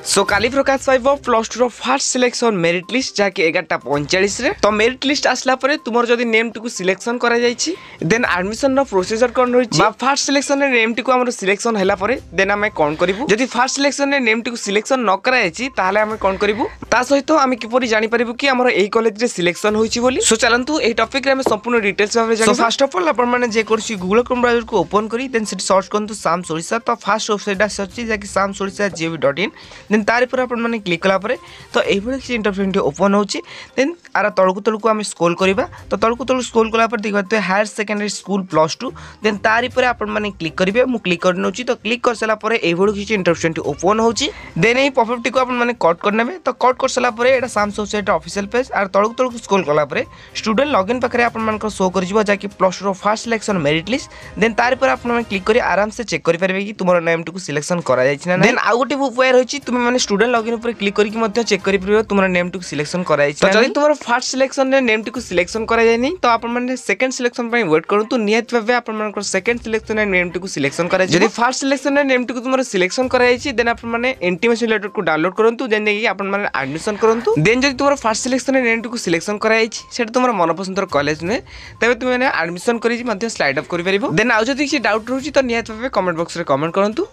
सो काली प्रकाश पाइब plus two fast selection merit list जहाँकि 11:45 तो मेरिट लिस्ट आसला परे तुमर जदि नेम टी सिलेक्शन करा जायछि देन एडमिशन रो प्रोसीजर कोन रहिछि बा फास्ट सिलेक्शन रे नेम टी को हमर सिलेक्शन हैला परे देन हमें कोन करिवु जदि फास्ट सिलेक्शन रे नेम टी को सिलेक्शन न करा जायछि ताले हमें कोन करिवु ता सहित हम किपरि जानि परिबु कि हमर एई कॉलेज रे सिलेक्शन होइछि बोली। सो चलंतु एई टॉपिक रे हम संपूर्ण डिटेल्स भाबे जानि। सो फर्स्ट ऑफ ऑल आपण माने जे करछि गूगल क्रोम ब्राउजर को ओपन करी देन सेट सर्च करंतु साम सोरिसा तो फास्ट वेबसाइट आछि जे कि samsorisa.gov.in देन तारि पर आपण माने क्लिक कला परे तो एई भली कि इंटरफेस ओपन होछि देन आरा तळकु हम स्क्रॉल करिबा तो तळकु स्क्रॉल कला पर देखबते higher secondary school plus 2 then तारि पर आपण माने क्लिक करिवे मु क्लिक करनोछि तो क्लिक कर सला परे एई भली कि इंटरफेस ओपन होछि देन एई पॉपअप टी को आपण माने कट करनेबे तो कट कर सला परे एटा samsorisa ऑफिशियल पेज आर तळकु स्क्रॉल कला परे स्टूडेंट लॉगिन पाखरे आपण मानकर शो कर जिवो जाकि प्लस 2 रो first selection merit list then तारि पर आपण माने क्लिक करी आराम से चेक करि परबे कि तुमरो नेम टी को सिलेक्शन करा जायछि ना देन आ गोटे उपाय रहिछि तुमे माने स्टूडेंट लॉगिन ऊपर क्लिक करके मध्य चेक करि परबे तुमरो नेम टी को सिलेक्शन करा जायछि तो जदि तुमरो फर्स्ट सिलेक्शन रे नेम टी को सिलेक्शन करा जाय नै तो आपण माने सेकंड सिलेक्शन पय वेट करंतु नियत भाबे आपण मानकर सेकंड सिलेक्शन रे नेम टी को सिलेक्शन करा जदि फर्स्ट सिलेक्शन रे नेम टी को तुमरो सिलेक्शन करा जायछि देन आपण माने इंटीमेशन लेटर को डाउनलोड करंतु देन देखि आपण माने एडमिशन करंतु देन जदि तुमरो फर्स्ट सिलेक्शन रे नेम टी को सिलेक्शन करा जायछि सेटा तुमरो मनपसंदर कॉलेज ने तबे तुमे माने एडमिशन करि मध्य स्लाइड अप करि परिबो देन आ जदि किछि डाउट रहउछि तो नियत भाबे कमेंट बॉक्स रे कमेंट करंतु।